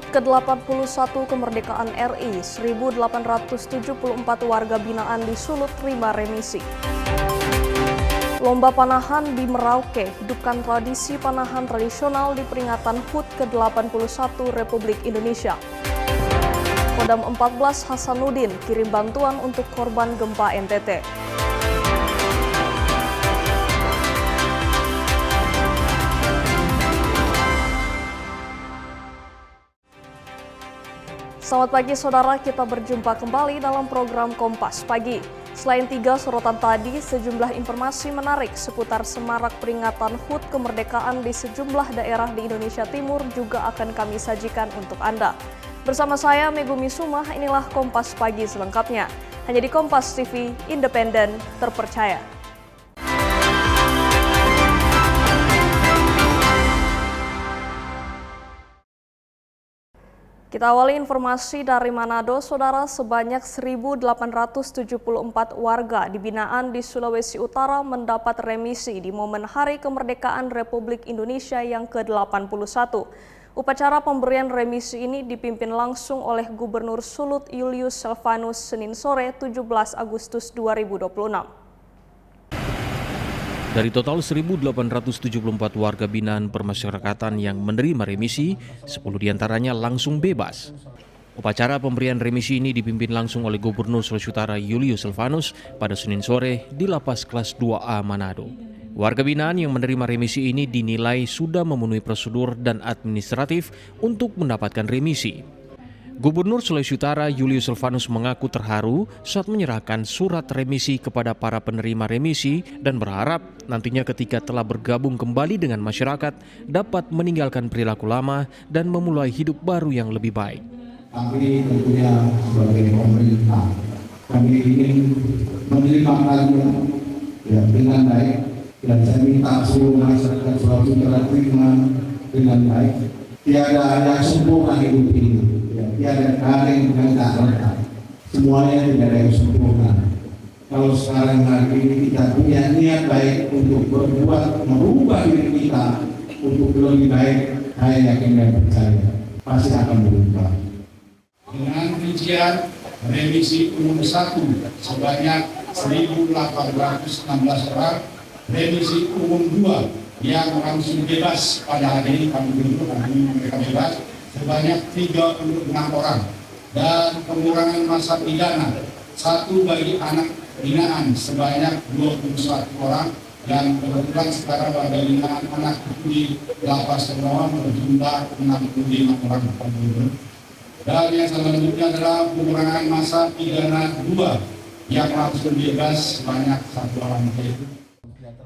ke-81 kemerdekaan RI, 1.874 warga binaan di Sulut terima remisi. Lomba panahan di Merauke hidupkan tradisi panahan tradisional di peringatan HUT ke-81 Republik Indonesia. Kodam 14 Hasanuddin kirim bantuan untuk korban gempa NTT. Selamat pagi saudara, kita berjumpa kembali dalam program Kompas Pagi. Selain 3 sorotan tadi, sejumlah informasi menarik seputar semarak peringatan HUT kemerdekaan di sejumlah daerah di Indonesia Timur juga akan kami sajikan untuk Anda. Bersama saya Megumi Sumah, inilah Kompas Pagi selengkapnya. Hanya di Kompas TV, independen, terpercaya. Kita awali informasi dari Manado, saudara. Sebanyak 1.874 warga di binaan di Sulawesi Utara mendapat remisi di momen Hari Kemerdekaan Republik Indonesia yang ke-81. Upacara pemberian remisi ini dipimpin langsung oleh Gubernur Sulut Julius Selvanus Senin sore 17 Agustus 2026. Dari total 1.874 warga binaan permasyarakatan yang menerima remisi, 10 diantaranya langsung bebas. Upacara pemberian remisi ini dipimpin langsung oleh Gubernur Sulawesi Utara Julius Selvanus pada Senin sore di Lapas Kelas 2A Manado. Warga binaan yang menerima remisi ini dinilai sudah memenuhi prosedur dan administratif untuk mendapatkan remisi. Gubernur Sulawesi Utara Julius Selvanus mengaku terharu saat menyerahkan surat remisi kepada para penerima remisi dan berharap nantinya ketika telah bergabung kembali dengan masyarakat dapat meninggalkan perilaku lama dan memulai hidup baru yang lebih baik. Kami tentunya sebagai pemerintah, kami ingin menerima kalian dengan baik dan saya minta seluruh masyarakat Sulawesi Utara terima dengan baik. Tiada yang sempurna hidup ini. Tiada kalian yang tak lengkap, semuanya tidak ada yang sempurna. Kalau sekarang hari ini kita punya niat baik untuk berbuat, merubah diri kita untuk lebih baik, saya yakin dan percaya pasti akan berubah. Dengan rincian remisi umum 1 sebanyak 1.816 orang, remisi umum 2 yang langsung bebas pada hari ini kami mereka bebas sebanyak 36 orang, dan pengurangan masa pidana 1 bagi anak binaan sebanyak 21 orang, dan kebetulan sekarang warga binaan anak di lapas semua berjumlah 65 orang. Dan yang selanjutnya adalah pengurangan masa pidana 2 yang langsung bebas sebanyak 1 orang.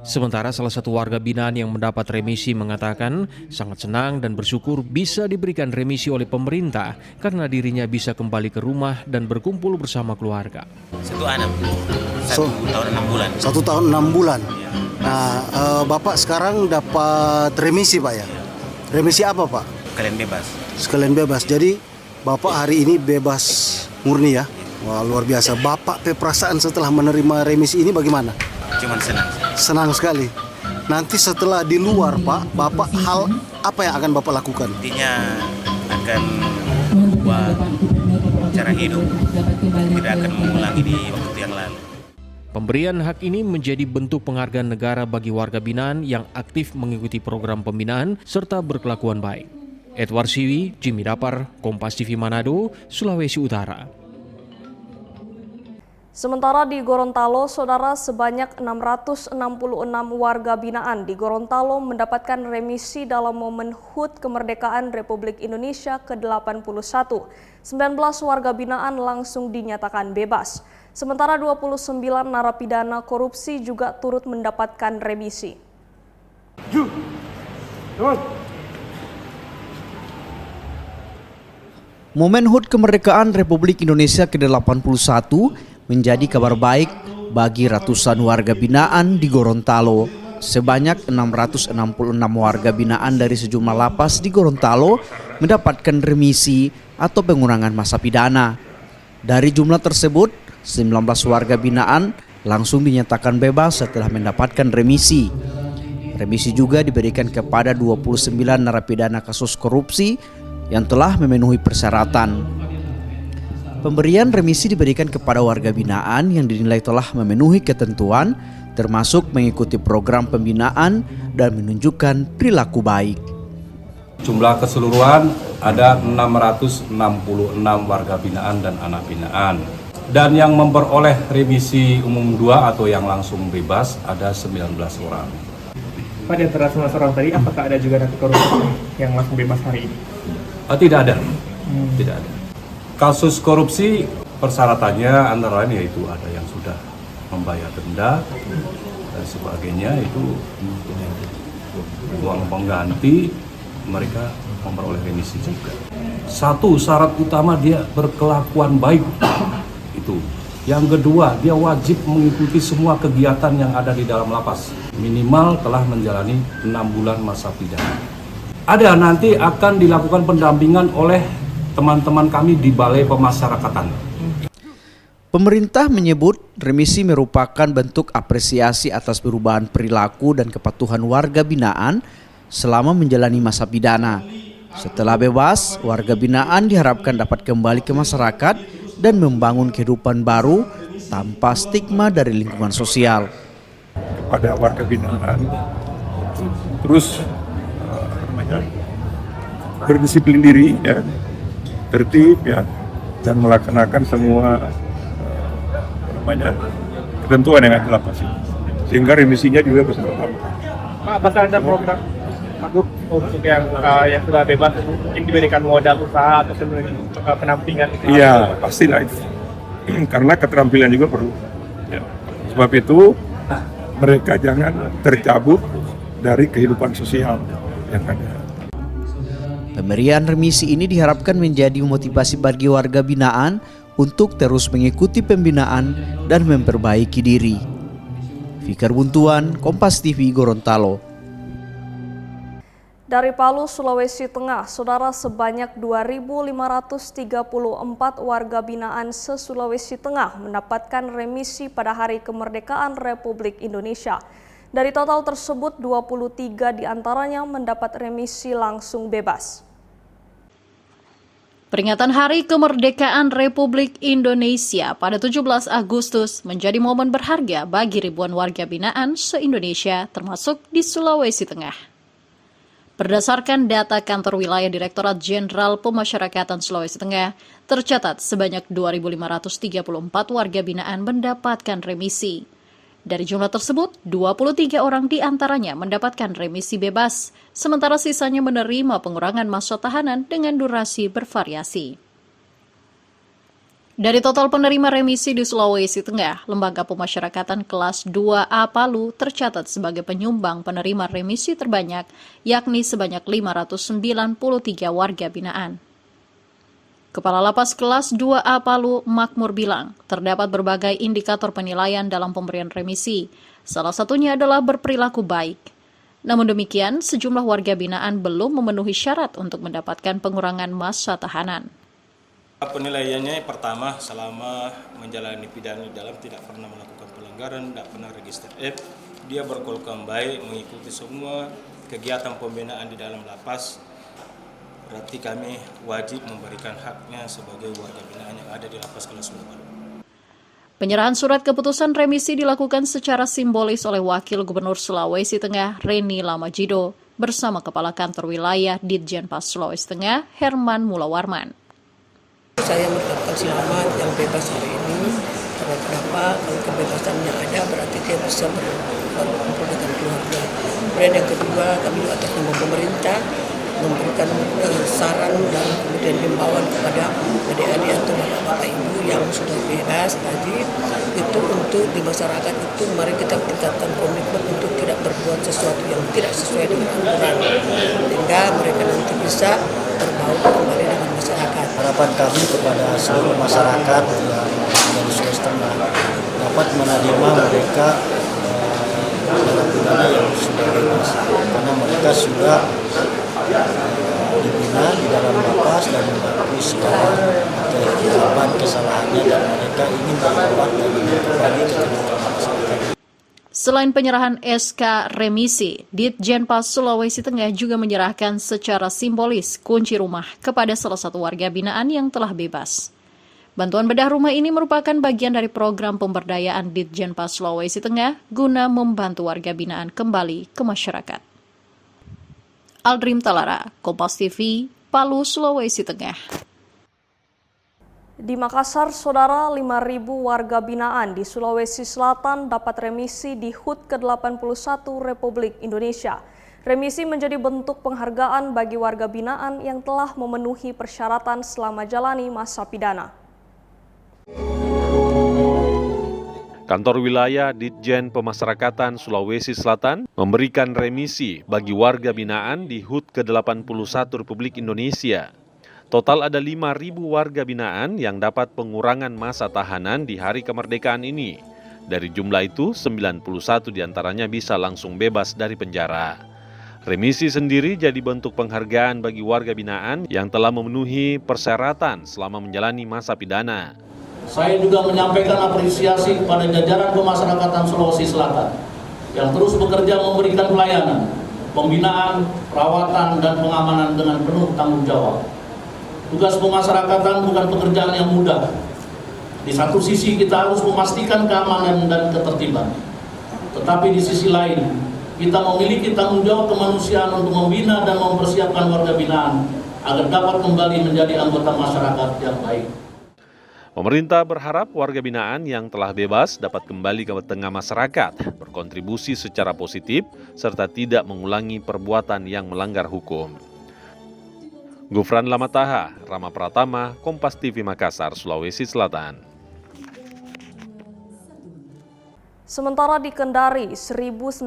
Sementara salah satu warga binaan yang mendapat remisi mengatakan sangat senang dan bersyukur bisa diberikan remisi oleh pemerintah karena dirinya bisa kembali ke rumah dan berkumpul bersama keluarga. 1 tahun 6 bulan. 1 tahun 6 bulan. Nah, Bapak sekarang dapat remisi, Pak ya? Remisi apa, Pak? Sekalian bebas. Sekalian bebas. Jadi Bapak hari ini bebas murni ya? Wah, luar biasa. Bapak perasaan setelah menerima remisi ini bagaimana? Cuman senang. Senang sekali. Nanti setelah di luar, Pak, Bapak hal apa yang akan Bapak lakukan? Intinya akan mengubah cara hidup, tidak akan mengulangi di waktu yang lalu. Pemberian hak ini menjadi bentuk penghargaan negara bagi warga binaan yang aktif mengikuti program pembinaan serta berkelakuan baik. Edward Siwi, Jimmy Dapar, Kompas TV Manado, Sulawesi Utara. Sementara di Gorontalo, saudara, sebanyak 666 warga binaan di Gorontalo mendapatkan remisi dalam momen HUT Kemerdekaan Republik Indonesia ke-81. 19 warga binaan langsung dinyatakan bebas. Sementara 29 narapidana korupsi juga turut mendapatkan remisi. Momen HUT Kemerdekaan Republik Indonesia ke-81 menjadi kabar baik bagi ratusan warga binaan di Gorontalo. Sebanyak 666 warga binaan dari sejumlah lapas di Gorontalo mendapatkan remisi atau pengurangan masa pidana. Dari jumlah tersebut, 19 warga binaan langsung dinyatakan bebas setelah mendapatkan remisi. Remisi juga diberikan kepada 29 narapidana kasus korupsi yang telah memenuhi persyaratan. Pemberian remisi diberikan kepada warga binaan yang dinilai telah memenuhi ketentuan, termasuk mengikuti program pembinaan dan menunjukkan perilaku baik. Jumlah keseluruhan ada 666 warga binaan dan anak binaan. Dan yang memperoleh remisi umum 2 atau yang langsung bebas ada 19 orang. Pada antara 19 orang tadi, apakah ada juga napi korupsi yang langsung bebas hari ini? Tidak ada. Tidak ada. Kasus korupsi persyaratannya antara lain yaitu ada yang sudah membayar denda dan sebagainya, itu uang pengganti, mereka memperoleh remisi juga. Satu syarat utama dia berkelakuan baik, itu. Yang kedua, dia wajib mengikuti semua kegiatan yang ada di dalam lapas, minimal telah menjalani 6 bulan masa pidana. Ada nanti akan dilakukan pendampingan oleh teman-teman kami di Balai Pemasyarakatan. Pemerintah menyebut remisi merupakan bentuk apresiasi atas perubahan perilaku dan kepatuhan warga binaan selama menjalani masa pidana. Setelah bebas, warga binaan diharapkan dapat kembali ke masyarakat dan membangun kehidupan baru tanpa stigma dari lingkungan sosial. Kepada warga binaan terus berdisiplin diri, ya, tertib, ya, dan melaksanakan semua ketentuan yang ada di lapas ini, sehingga remisinya juga bisa bertambah. Pak, apakah ada program untuk yang sudah bebas yang diberikan modal usaha atau penampingan? Iya, pastilah itu. Karena keterampilan juga perlu. Ya. Sebab itu mereka jangan tercabut dari kehidupan sosial yang ada. Pemberian remisi ini diharapkan menjadi motivasi bagi warga binaan untuk terus mengikuti pembinaan dan memperbaiki diri. Fikar Buntuan, Kompas TV, Gorontalo. Dari Palu, Sulawesi Tengah, saudara, sebanyak 2.534 warga binaan se-Sulawesi Tengah mendapatkan remisi pada Hari Kemerdekaan Republik Indonesia. Dari total tersebut, 23 diantaranya mendapat remisi langsung bebas. Peringatan Hari Kemerdekaan Republik Indonesia pada 17 Agustus menjadi momen berharga bagi ribuan warga binaan se-Indonesia, termasuk di Sulawesi Tengah. Berdasarkan data kantor wilayah Direktorat Jenderal Pemasyarakatan Sulawesi Tengah, tercatat sebanyak 2.534 warga binaan mendapatkan remisi. Dari jumlah tersebut, 23 orang diantaranya mendapatkan remisi bebas, sementara sisanya menerima pengurangan masa tahanan dengan durasi bervariasi. Dari total penerima remisi di Sulawesi Tengah, Lembaga Pemasyarakatan kelas 2A Palu tercatat sebagai penyumbang penerima remisi terbanyak, yakni sebanyak 593 warga binaan. Kepala Lapas kelas 2A Palu, Makmur, bilang terdapat berbagai indikator penilaian dalam pemberian remisi. Salah satunya adalah berperilaku baik. Namun demikian, sejumlah warga binaan belum memenuhi syarat untuk mendapatkan pengurangan masa tahanan. Penilaiannya pertama, selama menjalani pidana di dalam tidak pernah melakukan pelanggaran, tidak pernah register F, dia berkelakuan baik, mengikuti semua kegiatan pembinaan di dalam lapas. Berarti kami wajib memberikan haknya sebagai warga binaan yang ada di lapas kelas 2 Palu. Penyerahan surat keputusan remisi dilakukan secara simbolis oleh Wakil Gubernur Sulawesi Tengah, Reni Lamajido, bersama Kepala Kantor Wilayah Ditjenpas Sulawesi Tengah, Herman Mulawarman. Saya mengucapkan selamat yang bebas hari ini. Karena kenapa? Kalau kebebasannya ada, berarti dia bisa berkumpul dengan keluarga. Kemudian yang kedua, kami atas nama pemerintah memberikan saran dan kemudian himbauan kepada adik-adik atau bapak-bapak ibu yang sudah bebas tadi, itu untuk di masyarakat itu mari kita tingkatkan komitmen untuk tidak berbuat sesuatu yang tidak sesuai dengan aturan, sehingga mereka nanti bisa berbaur kembali dengan masyarakat. Harapan kami kepada seluruh masyarakat yang Sulawesi Tengah dapat menerima mereka narapidana yang sudah bebas, karena mereka sudah dibina di dalam lapas dan mengakui segala kesalahannya dan mereka ingin bertobat dan kembali ke kehidupan masyarakat. Selain penyerahan SK remisi, Ditjenpas Sulawesi Tengah juga menyerahkan secara simbolis kunci rumah kepada salah satu warga binaan yang telah bebas. Bantuan bedah rumah ini merupakan bagian dari program pemberdayaan Ditjenpas Sulawesi Tengah guna membantu warga binaan kembali ke masyarakat. Aldrim Talara, Kompas TV, Palu, Sulawesi Tengah. Di Makassar, saudara, 5.000 warga binaan di Sulawesi Selatan dapat remisi di HUT ke-81 Republik Indonesia. Remisi menjadi bentuk penghargaan bagi warga binaan yang telah memenuhi persyaratan selama jalani masa pidana. Kantor Wilayah Ditjen Pemasyarakatan Sulawesi Selatan memberikan remisi bagi warga binaan di HUT ke-81 Republik Indonesia. Total ada 5.000 warga binaan yang dapat pengurangan masa tahanan di hari kemerdekaan ini. Dari jumlah itu, 91 diantaranya bisa langsung bebas dari penjara. Remisi sendiri jadi bentuk penghargaan bagi warga binaan yang telah memenuhi persyaratan selama menjalani masa pidana. Saya juga menyampaikan apresiasi kepada jajaran pemasyarakatan Sulawesi Selatan yang terus bekerja memberikan pelayanan, pembinaan, perawatan, dan pengamanan dengan penuh tanggung jawab. Tugas pemasyarakatan bukan pekerjaan yang mudah. Di satu sisi kita harus memastikan keamanan dan ketertiban. Tetapi di sisi lain, kita memiliki tanggung jawab kemanusiaan untuk membina dan mempersiapkan warga binaan agar dapat kembali menjadi anggota masyarakat yang baik. Pemerintah berharap warga binaan yang telah bebas dapat kembali ke tengah masyarakat, berkontribusi secara positif, serta tidak mengulangi perbuatan yang melanggar hukum. Gufran Lamataha, Rama Pratama, Kompas TV Makassar, Sulawesi Selatan. Sementara di Kendari, 1.900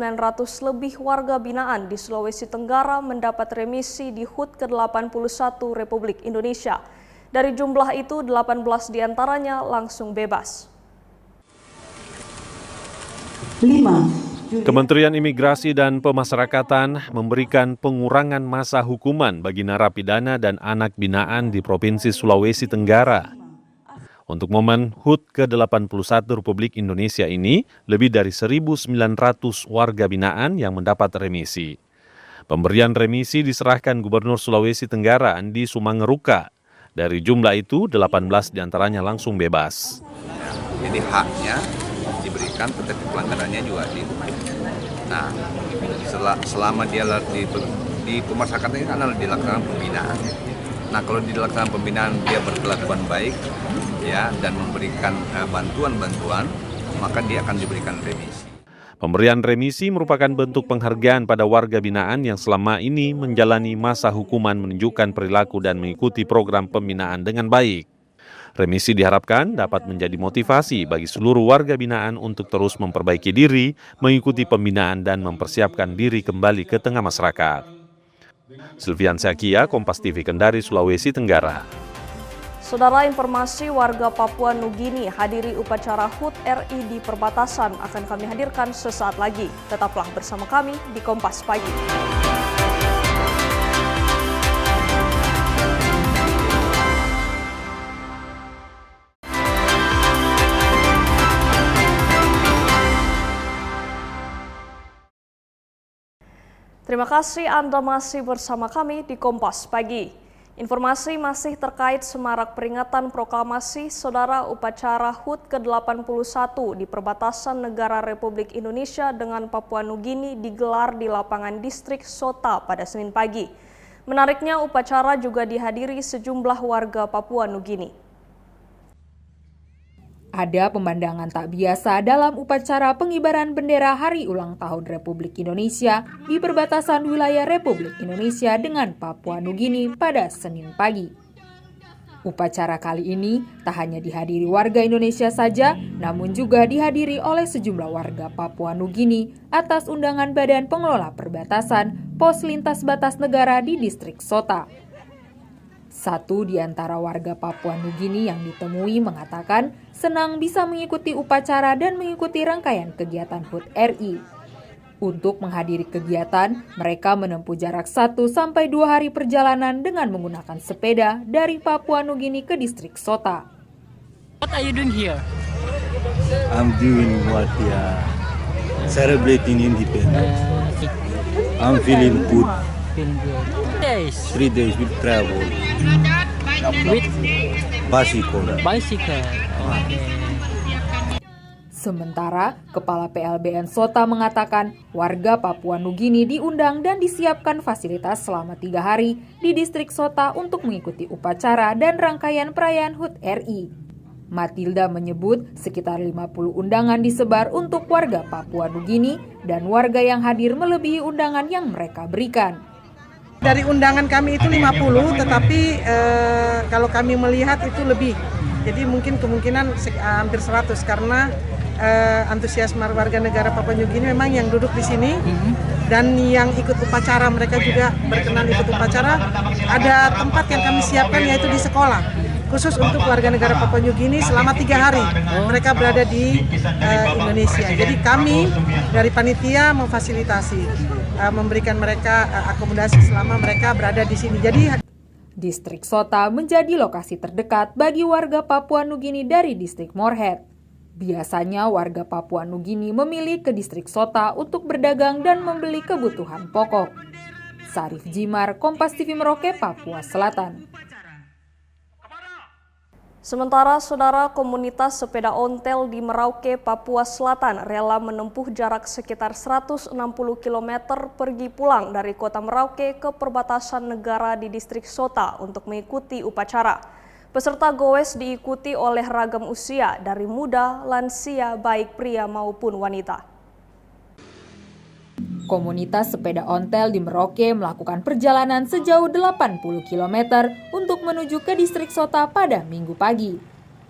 lebih warga binaan di Sulawesi Tenggara mendapat remisi di HUT ke-81 Republik Indonesia. Dari jumlah itu, 18 diantaranya langsung bebas. 5. Kementerian Imigrasi dan Pemasyarakatan memberikan pengurangan masa hukuman bagi narapidana dan anak binaan di Provinsi Sulawesi Tenggara. Untuk momen HUT ke-81 Republik Indonesia ini, lebih dari 1.900 warga binaan yang mendapat remisi. Pemberian remisi diserahkan Gubernur Sulawesi Tenggara Andi Sumangeruka. Dari jumlah itu, 18 diantaranya langsung bebas. Jadi haknya diberikan, tetapi pelanggarannya juga nah, selama dia di pemasyarakatan ini kan dilaksanakan pembinaan. Nah, kalau dilaksanakan pembinaan dia berkelakuan baik, ya, dan memberikan bantuan-bantuan, maka dia akan diberikan remisi. Pemberian remisi merupakan bentuk penghargaan pada warga binaan yang selama ini menjalani masa hukuman, menunjukkan perilaku dan mengikuti program pembinaan dengan baik. Remisi diharapkan dapat menjadi motivasi bagi seluruh warga binaan untuk terus memperbaiki diri, mengikuti pembinaan dan mempersiapkan diri kembali ke tengah masyarakat. Silvian Syakia, Kompas TV Kendari, Sulawesi Tenggara. Saudara, informasi warga Papua Nugini hadiri upacara HUT RI di perbatasan akan kami hadirkan sesaat lagi. Tetaplah bersama kami di Kompas Pagi. Terima kasih Anda masih bersama kami di Kompas Pagi. Informasi masih terkait semarak peringatan proklamasi Saudara upacara HUT ke-81 di perbatasan negara Republik Indonesia dengan Papua Nugini digelar di lapangan distrik Sota pada Senin pagi. Menariknya, upacara juga dihadiri sejumlah warga Papua Nugini. Ada pemandangan tak biasa dalam upacara pengibaran bendera Hari Ulang Tahun Republik Indonesia di perbatasan wilayah Republik Indonesia dengan Papua Nugini pada Senin pagi. Upacara kali ini tak hanya dihadiri warga Indonesia saja, namun juga dihadiri oleh sejumlah warga Papua Nugini atas undangan Badan Pengelola Perbatasan Pos Lintas Batas Negara di Distrik Sota. Satu di antara warga Papua Nugini yang ditemui mengatakan senang bisa mengikuti upacara dan mengikuti rangkaian kegiatan HUT RI. Untuk menghadiri kegiatan, mereka menempuh jarak 1-2 hari perjalanan dengan menggunakan sepeda dari Papua Nugini ke distrik Sota. What are you doing here? I'm doing what Celebrating independence. I'm feeling good. 3 days with travel. With Bicycle. Sementara, Kepala PLBN Sota mengatakan warga Papua Nugini diundang dan disiapkan fasilitas selama 3 hari di distrik Sota untuk mengikuti upacara dan rangkaian perayaan HUT RI. Matilda menyebut sekitar 50 undangan disebar untuk warga Papua Nugini dan warga yang hadir melebihi undangan yang mereka berikan. Dari undangan kami itu 50, tetapi kalau kami melihat itu lebih. Jadi mungkin kemungkinan hampir 100 karena antusiasme warga negara Papua Nugini memang yang duduk di sini dan yang ikut upacara, mereka juga berkenan ikut upacara. Ada tempat yang kami siapkan yaitu di sekolah khusus untuk warga negara Papua Nugini selama 3 hari mereka berada di Indonesia. Jadi kami dari panitia memfasilitasi, memberikan mereka akomodasi selama mereka berada di sini. Jadi Distrik Sota menjadi lokasi terdekat bagi warga Papua Nugini dari distrik Morehead. Biasanya warga Papua Nugini memilih ke distrik Sota untuk berdagang dan membeli kebutuhan pokok. Sarif Jimar, Kompas TV Merauke, Papua Selatan. Sementara saudara, komunitas sepeda ontel di Merauke, Papua Selatan rela menempuh jarak sekitar 160 km pergi pulang dari kota Merauke ke perbatasan negara di distrik Sota untuk mengikuti upacara. Peserta goes diikuti oleh ragam usia dari muda, lansia, baik pria maupun wanita. Komunitas sepeda ontel di Merauke melakukan perjalanan sejauh 80 km untuk menuju ke distrik Sota pada Minggu pagi.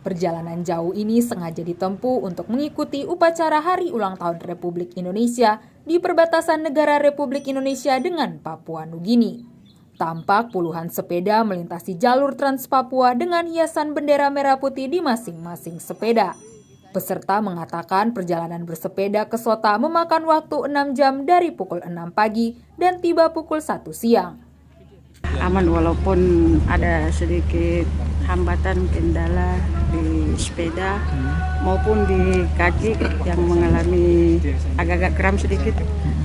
Perjalanan jauh ini sengaja ditempuh untuk mengikuti upacara Hari Ulang Tahun Republik Indonesia di perbatasan negara Republik Indonesia dengan Papua Nugini. Tampak puluhan sepeda melintasi jalur Trans Papua dengan hiasan bendera merah putih di masing-masing sepeda. Peserta mengatakan perjalanan bersepeda ke Sota memakan waktu 6 jam dari pukul 6 pagi dan tiba pukul 1 siang. Aman walaupun ada sedikit hambatan kendala di sepeda maupun di kaki yang mengalami agak-agak kram sedikit.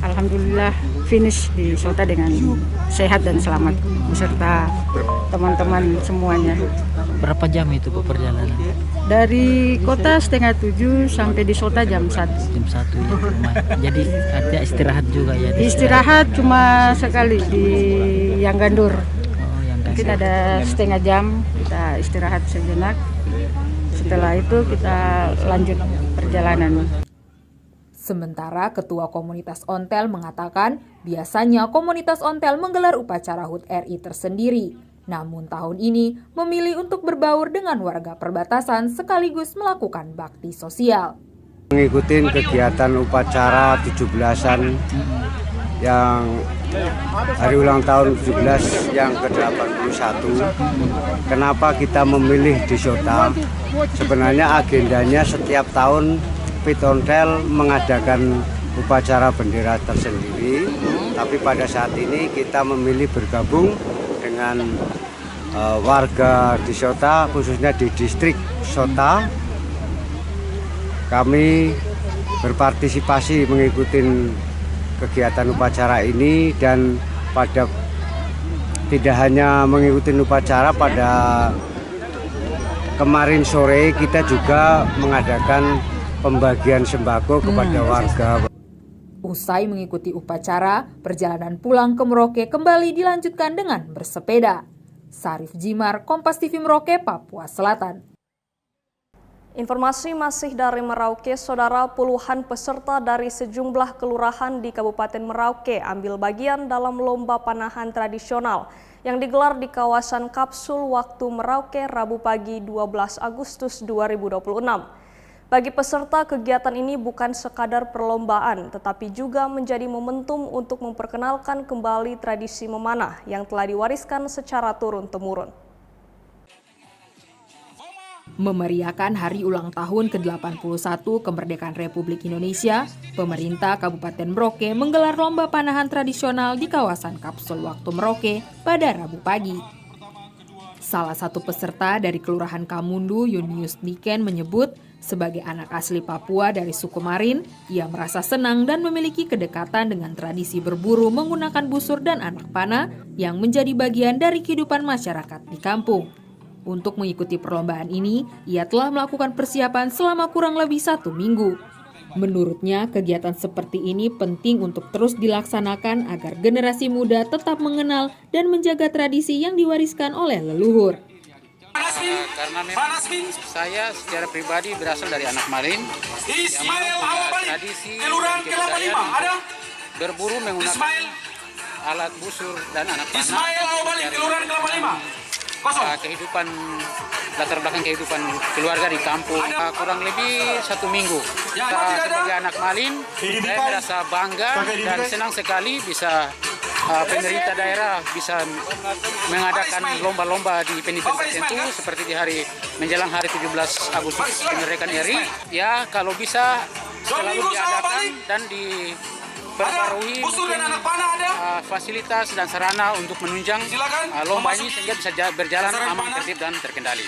Alhamdulillah finish di Sota dengan sehat dan selamat beserta teman-teman semuanya. Berapa jam itu perjalanan? Dari kota 6:30 sampai di Sota jam 1. Jam 1 ya, lumayan. Jadi ada istirahat juga ya? Istirahat cuma sekali di Yang Gandur. Mungkin ada setengah jam kita istirahat sejenak. Setelah itu kita lanjut perjalanan. Sementara Ketua Komunitas Ontel mengatakan biasanya komunitas ontel menggelar upacara HUT RI tersendiri. Namun tahun ini memilih untuk berbaur dengan warga perbatasan sekaligus melakukan bakti sosial. Mengikuti kegiatan upacara 17-an yang hari ulang tahun 17 yang ke-81. Kenapa kita memilih di Sota? Sebenarnya agendanya setiap tahun Pit Ontel mengadakan upacara bendera tersendiri, tapi pada saat ini kita memilih bergabung dengan warga di Sota, khususnya di distrik Sota. Kami berpartisipasi mengikuti kegiatan upacara ini dan tidak hanya mengikuti upacara, pada kemarin sore kita juga mengadakan pembagian sembako kepada warga. Usai mengikuti upacara, perjalanan pulang ke Merauke kembali dilanjutkan dengan bersepeda. Sarif Jimar, Kompas TV Merauke, Papua Selatan. Informasi masih dari Merauke, saudara, puluhan peserta dari sejumlah kelurahan di Kabupaten Merauke ambil bagian dalam lomba panahan tradisional yang digelar di kawasan Kapsul waktu Merauke Rabu pagi 12 Agustus 2026. Bagi peserta, kegiatan ini bukan sekadar perlombaan, tetapi juga menjadi momentum untuk memperkenalkan kembali tradisi memanah yang telah diwariskan secara turun-temurun. Memeriahkan hari ulang tahun ke-81 kemerdekaan Republik Indonesia, pemerintah Kabupaten Merauke menggelar lomba panahan tradisional di kawasan Kapsul waktu Merauke pada Rabu pagi. Salah satu peserta dari Kelurahan Kamundu, Yunius Diken, menyebut Sebagai anak asli Papua dari suku Marin, ia merasa senang dan memiliki kedekatan dengan tradisi berburu menggunakan busur dan anak panah yang menjadi bagian dari kehidupan masyarakat di kampung. Untuk mengikuti perlombaan ini, ia telah melakukan persiapan selama kurang lebih 1 minggu. Menurutnya, kegiatan seperti ini penting untuk terus dilaksanakan agar generasi muda tetap mengenal dan menjaga tradisi yang diwariskan oleh leluhur. Karena memang saya secara pribadi berasal dari anak Marin yang punya tradisi dan kebudayaan berburu menggunakan alat busur dan anak panah. Kehidupan latar belakang kehidupan keluarga di kampung kurang lebih 1 minggu. Sebagai anak Marin, saya merasa bangga dan senang sekali bisa pemerintah daerah bisa mengadakan lomba-lomba di event-event tertentu seperti di hari menjelang hari 17 Agustus kemerdekaan RI. Ya, kalau bisa selalu diadakan dan diperbarui fasilitas dan sarana untuk menunjang lomba ini sehingga bisa berjalan aman, tertib dan terkendali.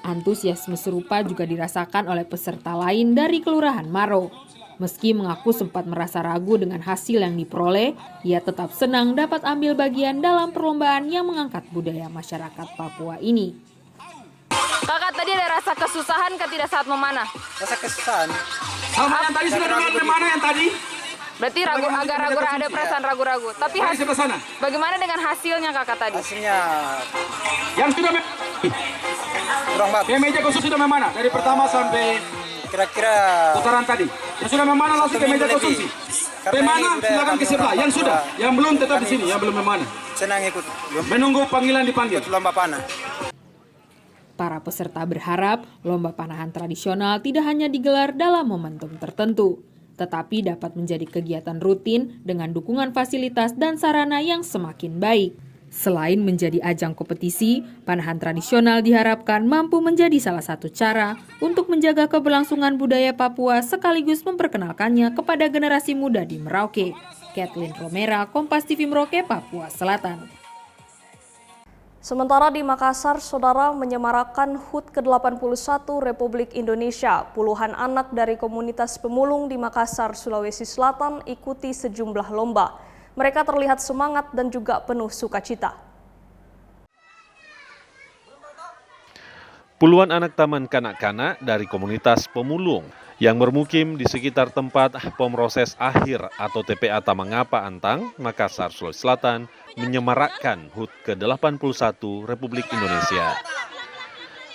Antusiasme serupa juga dirasakan oleh peserta lain dari Kelurahan Maro. Meski mengaku sempat merasa ragu dengan hasil yang diperoleh, ia tetap senang dapat ambil bagian dalam perlombaan yang mengangkat budaya masyarakat Papua ini. Kakak tadi ada rasa kesusahan tidak saat memanah? Rasa kesusahan. Sama yang tadi sudah dengar memanah yang tadi? Berarti agak ragu, ada perasaan ragu-ragu. Tapi bagaimana dengan hasilnya kakak tadi? Hasilnya yang sudah kurang bagus. meja khusus sudah memanah dari pertama sampai kira-kira putaran tadi. Yang sudah memanah langsung ke meja konsumsi. Memanah silakan ke sebelah. Yang sudah, yang belum tetap di sini, yang belum memanah. Senang ikut. Menunggu panggilan dipanggil. Lomba panah. Para peserta berharap lomba panahan tradisional tidak hanya digelar dalam momentum tertentu, tetapi dapat menjadi kegiatan rutin dengan dukungan fasilitas dan sarana yang semakin baik. Selain menjadi ajang kompetisi, panahan tradisional diharapkan mampu menjadi salah satu cara untuk menjaga keberlangsungan budaya Papua sekaligus memperkenalkannya kepada generasi muda di Merauke. Kathleen Romera, Kompas TV Merauke, Papua Selatan. Sementara di Makassar, saudara menyemarakan HUT ke-81 Republik Indonesia. Puluhan anak dari komunitas pemulung di Makassar, Sulawesi Selatan ikuti sejumlah lomba. Mereka terlihat semangat dan juga penuh sukacita. Puluhan anak taman kanak-kanak dari komunitas pemulung yang bermukim di sekitar tempat pemroses akhir atau TPA Tamangapa Antang, Makassar, Sulawesi Selatan menyemarakkan HUT ke-81 Republik Indonesia.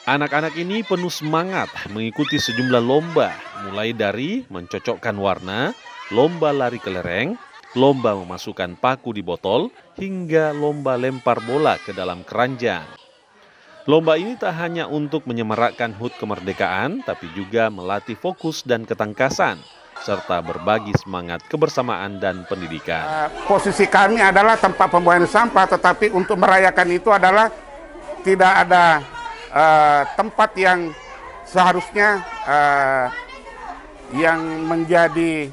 Anak-anak ini penuh semangat mengikuti sejumlah lomba, mulai dari mencocokkan warna, lomba lari kelereng, lomba memasukkan paku di botol, hingga lomba lempar bola ke dalam keranjang. Lomba ini tak hanya untuk menyemarakkan HUT kemerdekaan, tapi juga melatih fokus dan ketangkasan, serta berbagi semangat kebersamaan dan pendidikan. Posisi kami adalah tempat pembuangan sampah, tetapi untuk merayakan itu adalah tidak ada tempat yang seharusnya yang menjadi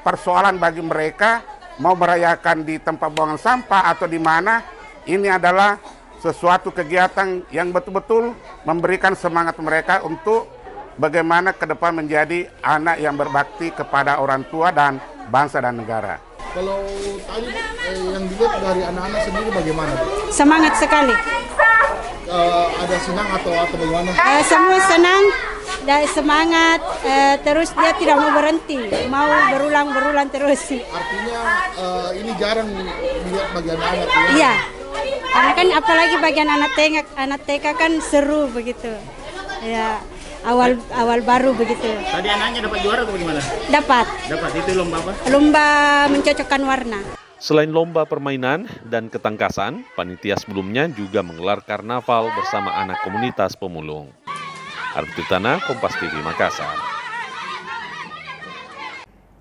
persoalan bagi mereka mau merayakan di tempat buangan sampah atau di mana. Ini adalah sesuatu kegiatan yang betul-betul memberikan semangat mereka untuk bagaimana ke depan menjadi anak yang berbakti kepada orang tua dan bangsa dan negara. Kalau tadi yang dilihat dari anak-anak sendiri bagaimana? Semangat sekali. Ada senang atau bagaimana? Semua senang dan semangat, terus dia tidak mau berhenti, mau berulang-berulang terus. Artinya ini jarang dilihat bagi anak-anak ya? Iya, karena kan apalagi bagian anak TK kan seru begitu. Ya, awal baru begitu. Tadi anaknya dapat juara atau bagaimana? Dapat. Dapat, itu lomba apa? Lomba mencocokkan warna. Selain lomba permainan dan ketangkasan, panitia sebelumnya juga menggelar karnaval bersama anak komunitas pemulung. Artutana, Kompas TV, Makassar.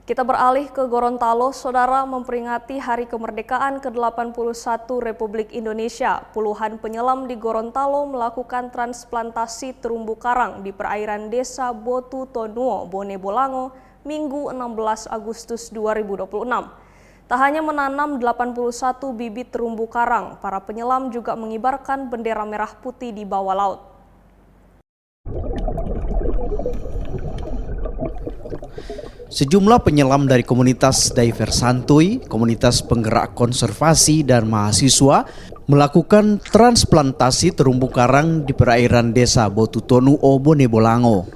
Kita beralih ke Gorontalo, saudara, memperingati Hari Kemerdekaan ke-81 Republik Indonesia. Puluhan penyelam di Gorontalo melakukan transplantasi terumbu karang di perairan desa Botu Tonuo, Bone Bolango, Minggu 16 Agustus 2026. Tak hanya menanam 81 bibit terumbu karang, para penyelam juga mengibarkan bendera merah putih di bawah laut. Sejumlah penyelam dari komunitas Diver Santuy, komunitas penggerak konservasi dan mahasiswa melakukan transplantasi terumbu karang di perairan desa Botutonu'o, Bone Bolango.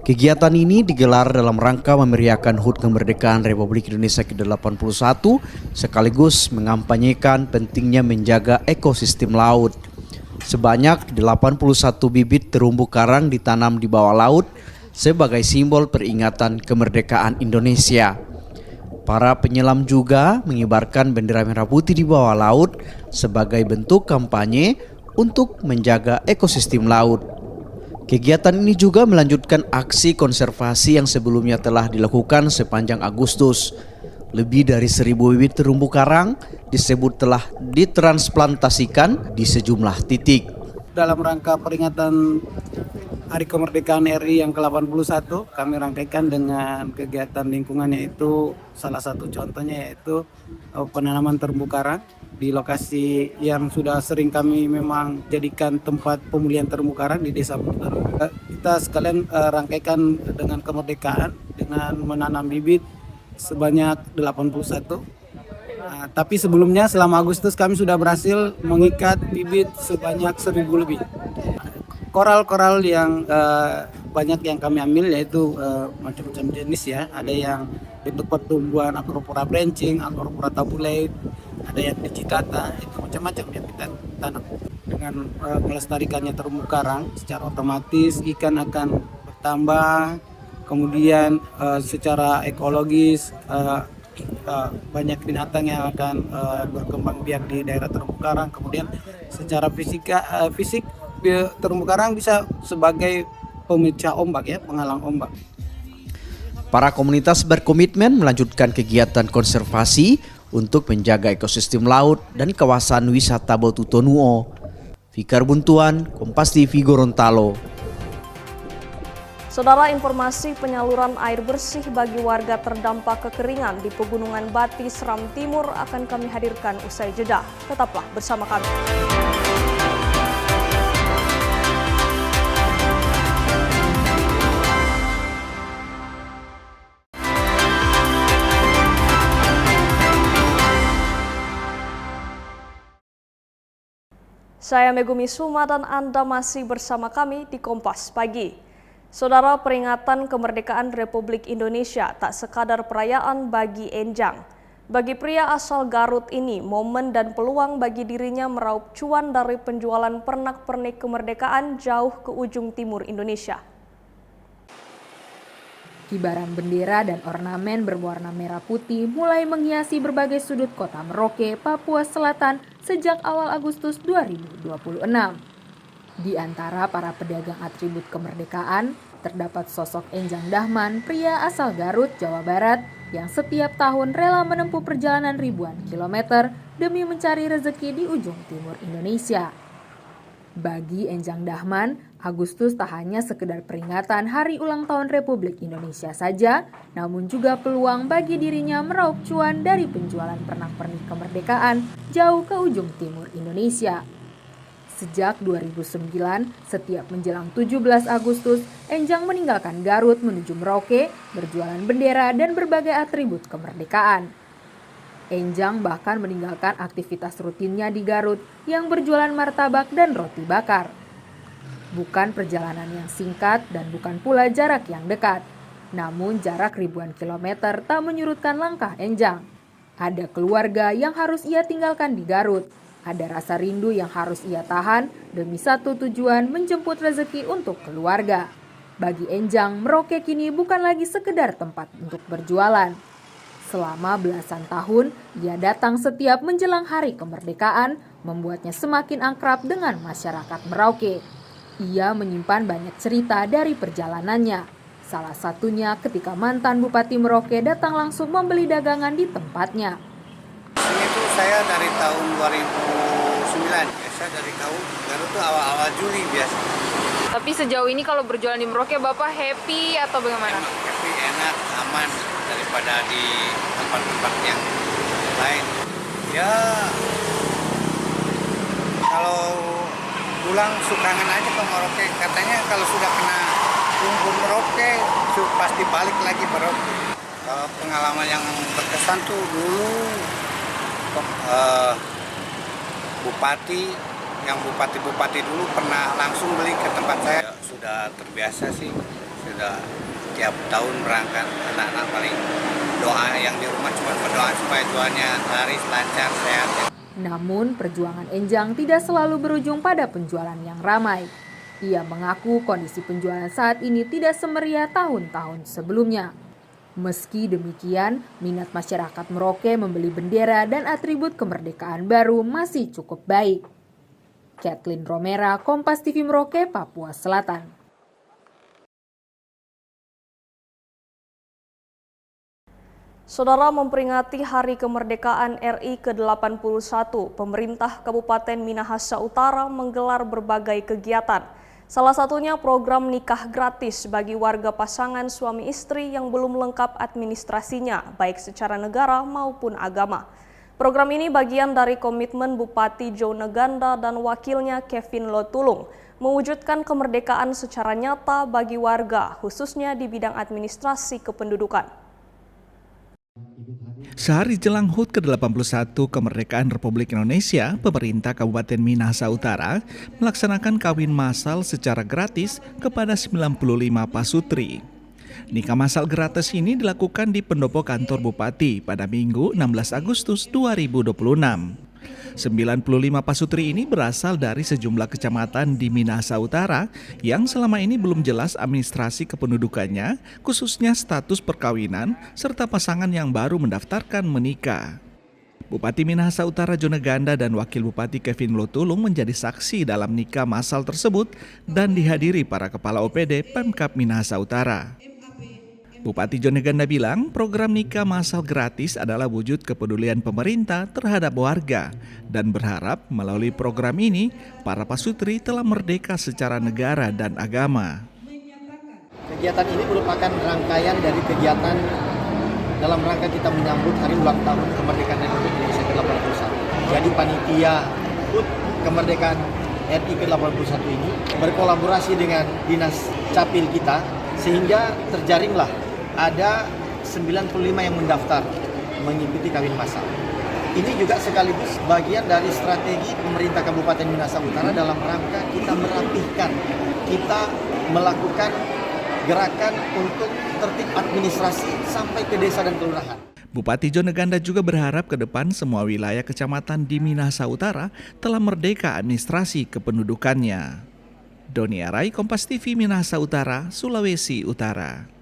Kegiatan ini digelar dalam rangka memeriahkan HUT kemerdekaan Republik Indonesia ke-81 sekaligus mengampanyekan pentingnya menjaga ekosistem laut. Sebanyak 81 bibit terumbu karang ditanam di bawah laut sebagai simbol peringatan kemerdekaan Indonesia. Para penyelam juga mengibarkan bendera merah putih di bawah laut sebagai bentuk kampanye untuk menjaga ekosistem laut. Kegiatan ini juga melanjutkan aksi konservasi yang sebelumnya telah dilakukan sepanjang Agustus. Lebih dari 1.000 bibit terumbu karang disebut telah ditransplantasikan di sejumlah titik. Dalam rangka peringatan Hari Kemerdekaan RI yang ke-81, kami rangkaikan dengan kegiatan lingkungan, yaitu salah satu contohnya yaitu penanaman terumbu karang di lokasi yang sudah sering kami memang jadikan tempat pemulihan terumbu karang di Desa Botutonu'o. Kita sekalian rangkaikan dengan kemerdekaan dengan menanam bibit sebanyak 81. Tapi sebelumnya selama Agustus kami sudah berhasil mengikat bibit sebanyak 1.000 lebih. Koral-koral yang banyak yang kami ambil yaitu macam-macam jenis ya. Ada yang bentuk pertumbuhan Acropora branching, Acropora tabulate, ada yang digitata, itu macam-macam yang kita tanam. Dengan melestarikannya terumbu karang, secara otomatis ikan akan bertambah, kemudian secara ekologis banyak binatang yang akan berkembang biak di daerah terumbu karang. Kemudian secara fisik terumbu karang bisa sebagai pemecah ombak ya, penghalang ombak. Para komunitas berkomitmen melanjutkan kegiatan konservasi untuk menjaga ekosistem laut dan kawasan wisata Botutonu'o. Fikar Buntuan, Kompas TV Gorontalo. Saudara, informasi penyaluran air bersih bagi warga terdampak kekeringan di Pegunungan Bati, Seram Timur akan kami hadirkan usai jeda. Tetaplah bersama kami. Saya Megumi Suma dan Anda masih bersama kami di Kompas Pagi. Saudara, peringatan kemerdekaan Republik Indonesia tak sekadar perayaan bagi Enjang. Bagi pria asal Garut ini, momen dan peluang bagi dirinya meraup cuan dari penjualan pernak-pernik kemerdekaan jauh ke ujung timur Indonesia. Kibaran bendera dan ornamen berwarna merah putih mulai menghiasi berbagai sudut kota Merauke, Papua Selatan sejak awal Agustus 2026. Di antara para pedagang atribut kemerdekaan, terdapat sosok Enjang Dahman, pria asal Garut, Jawa Barat, yang setiap tahun rela menempuh perjalanan ribuan kilometer demi mencari rezeki di ujung timur Indonesia. Bagi Enjang Dahman, Agustus tak hanya sekedar peringatan hari ulang tahun Republik Indonesia saja, namun juga peluang bagi dirinya meraup cuan dari penjualan pernak-pernik kemerdekaan jauh ke ujung timur Indonesia. Sejak 2009, setiap menjelang 17 Agustus, Enjang meninggalkan Garut menuju Merauke, berjualan bendera dan berbagai atribut kemerdekaan. Enjang bahkan meninggalkan aktivitas rutinnya di Garut yang berjualan martabak dan roti bakar. Bukan perjalanan yang singkat dan bukan pula jarak yang dekat. Namun jarak ribuan kilometer tak menyurutkan langkah Enjang. Ada keluarga yang harus ia tinggalkan di Garut. Ada rasa rindu yang harus ia tahan demi satu tujuan, menjemput rezeki untuk keluarga. Bagi Enjang, Merauke kini bukan lagi sekedar tempat untuk berjualan. Selama belasan tahun, ia datang setiap menjelang hari kemerdekaan, membuatnya semakin akrab dengan masyarakat Merauke. Ia menyimpan banyak cerita dari perjalanannya. Salah satunya ketika mantan Bupati Merauke datang langsung membeli dagangan di tempatnya. Itu saya dari tahun 2009, saya dari tahun Garut itu awal-awal Juli biasa. Tapi sejauh ini kalau berjualan di Merauke, Bapak happy atau bagaimana? Happy, enak, aman daripada di tempat-tempat yang lain. Ya, kalau pulang suka kangen aja ke Merauke. Katanya kalau sudah kena tunggu Merauke, pasti balik lagi Merauke. Pengalaman yang berkesan tuh dulu bupati dulu pernah langsung beli ke tempat saya. Sudah terbiasa sih, sudah tiap tahun berangkat. Anak-anak paling doa yang di rumah cuma berdoa supaya jualnya laris, lancar, sehat. Namun perjuangan Enjang tidak selalu berujung pada penjualan yang ramai. Ia mengaku kondisi penjualan saat ini tidak semeriah tahun-tahun sebelumnya. Meski demikian, minat masyarakat Merauke membeli bendera dan atribut kemerdekaan baru masih cukup baik. Kathleen Romera, Kompas TV Merauke, Papua Selatan. Saudara, memperingati Hari Kemerdekaan RI ke-81, pemerintah Kabupaten Minahasa Utara menggelar berbagai kegiatan. Salah satunya program nikah gratis bagi warga pasangan suami istri yang belum lengkap administrasinya, baik secara negara maupun agama. Program ini bagian dari komitmen Bupati Joneganda dan wakilnya Kevin Lotulung, mewujudkan kemerdekaan secara nyata bagi warga, khususnya di bidang administrasi kependudukan. Sehari jelang HUT ke-81 Kemerdekaan Republik Indonesia, pemerintah Kabupaten Minahasa Utara melaksanakan kawin massal secara gratis kepada 95 pasutri. Nikah massal gratis ini dilakukan di pendopo kantor Bupati pada Minggu 16 Agustus 2026. 95 pasutri ini berasal dari sejumlah kecamatan di Minahasa Utara yang selama ini belum jelas administrasi kependudukannya, khususnya status perkawinan, serta pasangan yang baru mendaftarkan menikah. Bupati Minahasa Utara Joneganda dan Wakil Bupati Kevin Lotulung menjadi saksi dalam nikah massal tersebut dan dihadiri para kepala OPD Pemkab Minahasa Utara. Bupati Joneganda bilang program nikah massal gratis adalah wujud kepedulian pemerintah terhadap warga dan berharap melalui program ini para pasutri telah merdeka secara negara dan agama. Kegiatan ini merupakan rangkaian dari kegiatan dalam rangka kita menyambut hari ulang tahun kemerdekaan Republik Indonesia ke-81. Jadi panitia HUT kemerdekaan RI ke-81 ini berkolaborasi dengan Dinas Capil kita sehingga terjaringlah ada 95 yang mendaftar mengikuti kawin massal. Ini juga sekaligus bagian dari strategi pemerintah Kabupaten Minahasa Utara dalam rangka kita merapihkan, kita melakukan gerakan untuk tertib administrasi sampai ke desa dan kelurahan. Bupati Joneganda juga berharap ke depan semua wilayah kecamatan di Minahasa Utara telah merdeka administrasi kependudukannya. Doni Arai, Kompas TV Minahasa Utara, Sulawesi Utara.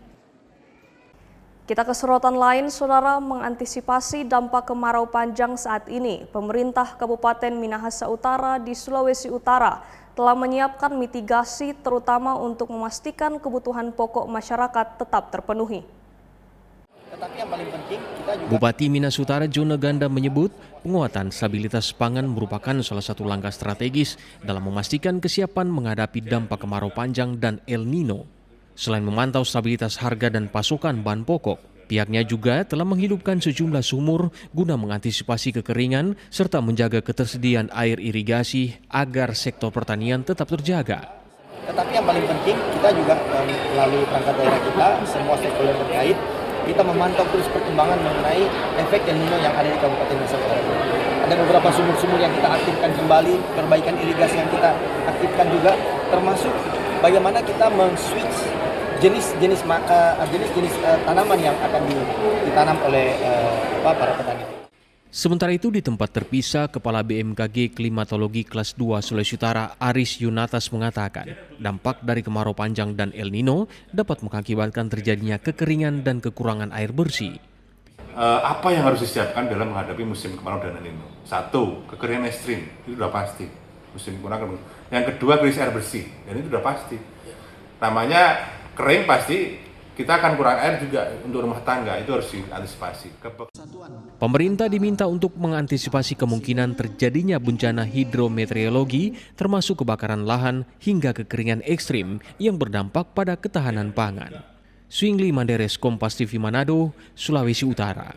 Kita ke sorotan lain, Saudara, mengantisipasi dampak kemarau panjang saat ini. Pemerintah Kabupaten Minahasa Utara di Sulawesi Utara telah menyiapkan mitigasi terutama untuk memastikan kebutuhan pokok masyarakat tetap terpenuhi. Tetapi yang paling penting, kita juga... Bupati Minahasa Utara Joneganda menyebut penguatan stabilitas pangan merupakan salah satu langkah strategis dalam memastikan kesiapan menghadapi dampak kemarau panjang dan El Nino. Selain memantau stabilitas harga dan pasokan bahan pokok, pihaknya juga telah menghidupkan sejumlah sumur guna mengantisipasi kekeringan serta menjaga ketersediaan air irigasi agar sektor pertanian tetap terjaga. Tetapi yang paling penting, kita juga melalui perangkat daerah kita, semua stakeholder terkait, kita memantau terus perkembangan mengenai efek El Nino yang ada di Kabupaten Minahasa Utara. Ada beberapa sumur-sumur yang kita aktifkan kembali, perbaikan irigasi yang kita aktifkan juga, termasuk bagaimana kita men-switch jenis-jenis tanaman yang akan ditanam oleh para petani. Sementara itu di tempat terpisah, Kepala BMKG Klimatologi Kelas 2 Sulawesi Utara Aris Yunatas mengatakan dampak dari kemarau panjang dan El Nino dapat mengakibatkan terjadinya kekeringan dan kekurangan air bersih. Apa yang harus disiapkan dalam menghadapi musim kemarau dan El Nino? Satu, kekeringan ekstrim, itu sudah pasti. Musim kurang. Yang kedua, krisis air bersih, dan itu sudah pasti. Namanya kering pasti, kita akan kurang air juga untuk rumah tangga, itu harus diantisipasi. Pemerintah diminta untuk mengantisipasi kemungkinan terjadinya bencana hidrometeorologi termasuk kebakaran lahan hingga kekeringan ekstrim yang berdampak pada ketahanan pangan. Swingli Manderes, Kompas TV Manado, Sulawesi Utara.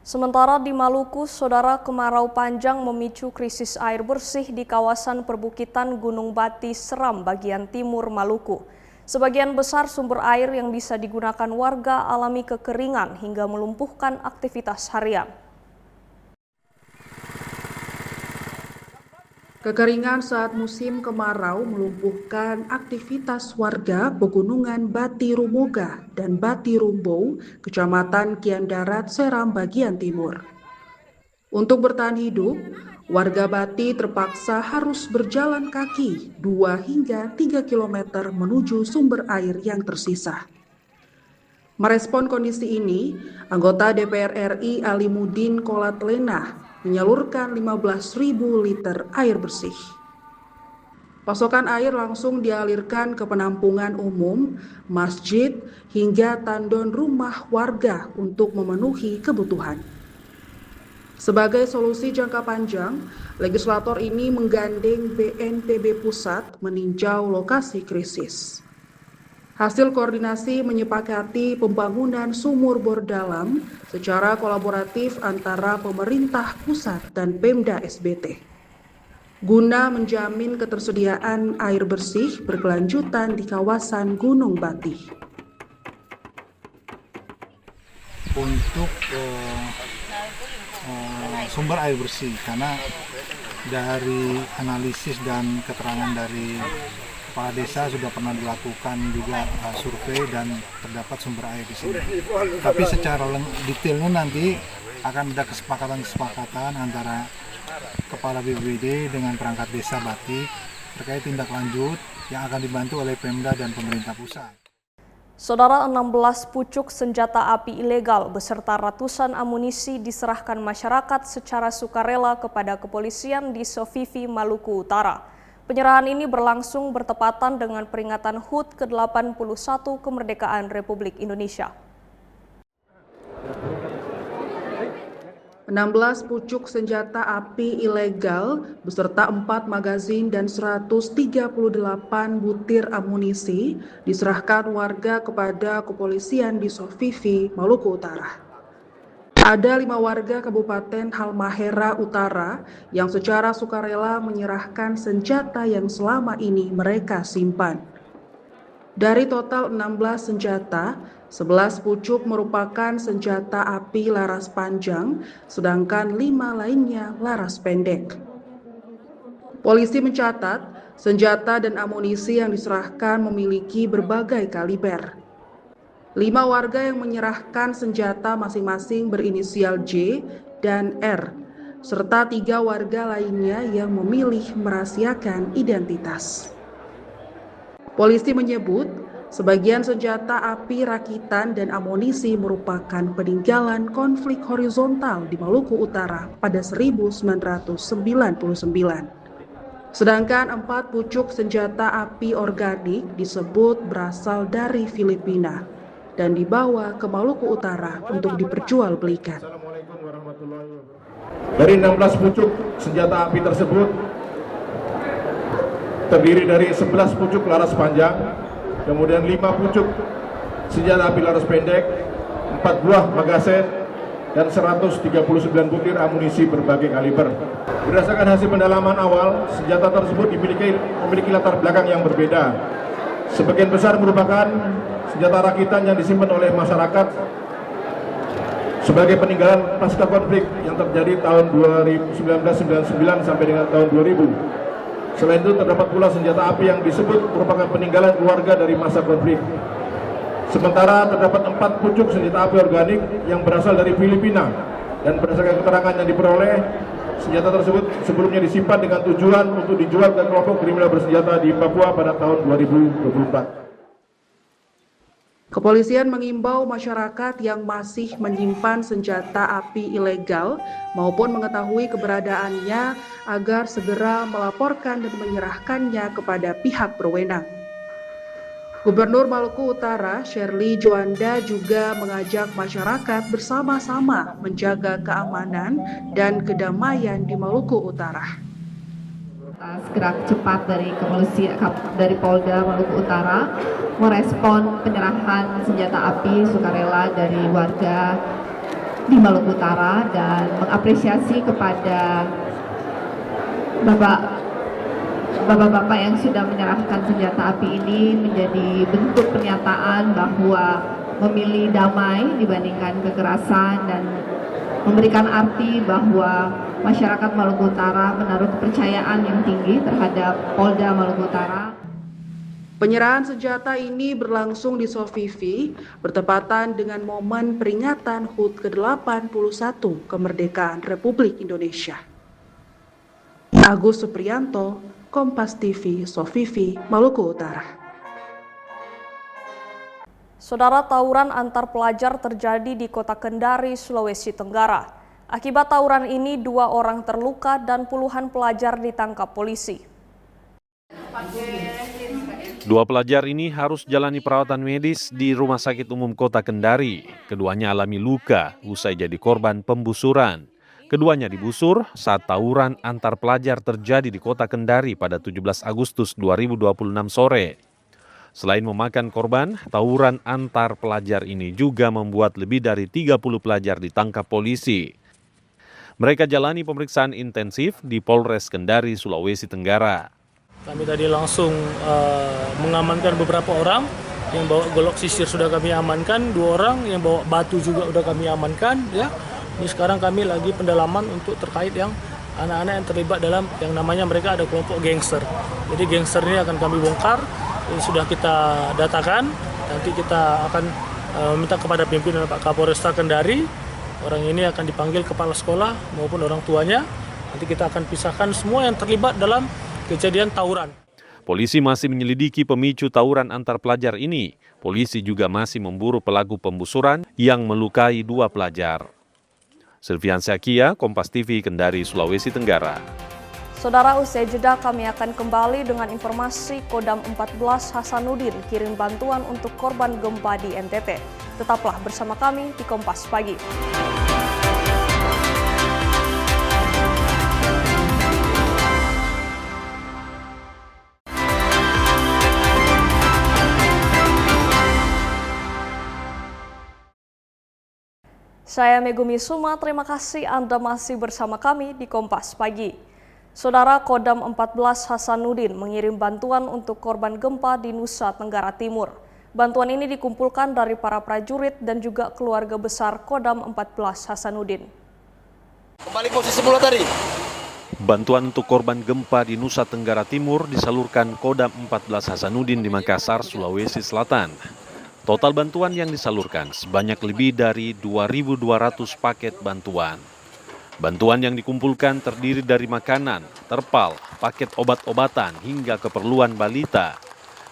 Sementara di Maluku, saudara, kemarau panjang memicu krisis air bersih di kawasan perbukitan Gunung Bati Seram bagian timur Maluku. Sebagian besar sumber air yang bisa digunakan warga alami kekeringan hingga melumpuhkan aktivitas harian. Kekeringan saat musim kemarau melumpuhkan aktivitas warga pegunungan Bati Rumoga dan Bati Rumbou, Kecamatan Kian Darat, Seram bagian timur. Untuk bertahan hidup, warga Bati terpaksa harus berjalan kaki 2 hingga 3 km menuju sumber air yang tersisa. Merespon kondisi ini, anggota DPR RI Alimuddin Kolatlena menyalurkan 15.000 liter air bersih. Pasokan air langsung dialirkan ke penampungan umum, masjid, hingga tandon rumah warga untuk memenuhi kebutuhan. Sebagai solusi jangka panjang, legislator ini menggandeng BNPB Pusat meninjau lokasi krisis. Hasil koordinasi menyepakati pembangunan sumur bor dalam secara kolaboratif antara pemerintah pusat dan Pemda SBT, guna menjamin ketersediaan air bersih berkelanjutan di kawasan Gunung Bati. Untuk sumber air bersih, karena dari analisis dan keterangan dari Kepala Desa sudah pernah dilakukan juga survei dan terdapat sumber air di sini. Tapi secara detailnya nanti akan ada kesepakatan antara Kepala BPBD dengan perangkat Desa Bati terkait tindak lanjut yang akan dibantu oleh Pemda dan pemerintah pusat. Saudara, 16 pucuk senjata api ilegal beserta ratusan amunisi diserahkan masyarakat secara sukarela kepada kepolisian di Sofifi, Maluku Utara. Penyerahan ini berlangsung bertepatan dengan peringatan HUT ke-81 kemerdekaan Republik Indonesia. 16 pucuk senjata api ilegal beserta 4 magazin dan 138 butir amunisi diserahkan warga kepada kepolisian di Sofifi, Maluku Utara. Ada 5 warga Kabupaten Halmahera Utara yang secara sukarela menyerahkan senjata yang selama ini mereka simpan. Dari total 16 senjata, 11 pucuk merupakan senjata api laras panjang, sedangkan 5 lainnya laras pendek. Polisi mencatat, senjata dan amunisi yang diserahkan memiliki berbagai kaliber. 5 warga yang menyerahkan senjata masing-masing berinisial J dan R, serta 3 warga lainnya yang memilih merahasiakan identitas. Polisi menyebut, sebagian senjata api rakitan dan amunisi merupakan peninggalan konflik horizontal di Maluku Utara pada 1999. Sedangkan 4 pucuk senjata api organik disebut berasal dari Filipina dan dibawa ke Maluku Utara untuk diperjualbelikan. Dari 16 pucuk senjata api tersebut terdiri dari 11 pucuk laras panjang, kemudian 5 pucuk senjata api laras pendek, 4 buah magazen, dan 139 butir amunisi berbagai kaliber. Berdasarkan hasil pendalaman awal, senjata tersebut memiliki latar belakang yang berbeda. Sebagian besar merupakan senjata rakitan yang disimpan oleh masyarakat sebagai peninggalan pasca konflik yang terjadi tahun 1999 sampai dengan tahun 2000. Selain itu terdapat pula senjata api yang disebut merupakan peninggalan keluarga dari masa konflik. Sementara terdapat 4 pucuk senjata api organik yang berasal dari Filipina, dan berdasarkan keterangan yang diperoleh, senjata tersebut sebelumnya disimpan dengan tujuan untuk dijual ke kelompok kriminal bersenjata di Papua pada tahun 2024. Kepolisian mengimbau masyarakat yang masih menyimpan senjata api ilegal maupun mengetahui keberadaannya agar segera melaporkan dan menyerahkannya kepada pihak berwenang. Gubernur Maluku Utara, Shirley Juanda, juga mengajak masyarakat bersama-sama menjaga keamanan dan kedamaian di Maluku Utara. Gerak cepat dari kepolisian dari Polda Maluku Utara merespon penyerahan senjata api sukarela dari warga di Maluku Utara dan mengapresiasi kepada bapak-bapak yang sudah menyerahkan senjata api ini menjadi bentuk pernyataan bahwa memilih damai dibandingkan kekerasan dan memberikan arti bahwa masyarakat Maluku Utara menaruh kepercayaan yang tinggi terhadap Polda Maluku Utara. Penyerahan senjata ini berlangsung di Sofifi bertepatan dengan momen peringatan HUT ke-81 kemerdekaan Republik Indonesia. Agus Supriyanto, Kompas TV, Sofifi, Maluku Utara. Saudara, tawuran antar pelajar terjadi di Kota Kendari, Sulawesi Tenggara. Akibat tawuran ini 2 orang terluka dan puluhan pelajar ditangkap polisi. 2 pelajar ini harus jalani perawatan medis di Rumah Sakit Umum Kota Kendari. Keduanya alami luka usai jadi korban pembusuran. Keduanya dibusur saat tawuran antar pelajar terjadi di Kota Kendari pada 17 Agustus 2026 sore. Selain memakan korban, tawuran antar pelajar ini juga membuat lebih dari 30 pelajar ditangkap polisi. Mereka jalani pemeriksaan intensif di Polres Kendari, Sulawesi Tenggara. Kami tadi langsung mengamankan beberapa orang, yang bawa golok sisir sudah kami amankan, 2 orang, yang bawa batu juga sudah kami amankan. Ya, ini sekarang kami lagi pendalaman untuk terkait yang anak-anak yang terlibat dalam yang namanya mereka ada kelompok gangster. Jadi gangster ini akan kami bongkar, ini sudah kita datakan, nanti kita akan minta kepada pimpinan Pak Kapolresta Kendari, orang ini akan dipanggil kepala sekolah maupun orang tuanya, nanti kita akan pisahkan semua yang terlibat dalam kejadian tawuran. Polisi masih menyelidiki pemicu tawuran antar pelajar ini. Polisi juga masih memburu pelaku pembusuran yang melukai 2 pelajar. Silvian Syakia, Kompas TV, Kendari, Sulawesi Tenggara. Saudara, usai jeda kami akan kembali dengan informasi Kodam 14 Hasanuddin kirim bantuan untuk korban gempa di NTT. Tetaplah bersama kami di Kompas Pagi. Saya Megumi Suma, terima kasih Anda masih bersama kami di Kompas Pagi. Saudara, Kodam 14 Hasanuddin mengirim bantuan untuk korban gempa di Nusa Tenggara Timur. Bantuan ini dikumpulkan dari para prajurit dan juga keluarga besar Kodam 14 Hasanuddin. Kembali posisi mula tadi. Bantuan untuk korban gempa di Nusa Tenggara Timur disalurkan Kodam 14 Hasanuddin di Makassar, Sulawesi Selatan. Total bantuan yang disalurkan sebanyak lebih dari 2.200 paket bantuan. Bantuan yang dikumpulkan terdiri dari makanan, terpal, paket obat-obatan hingga keperluan balita.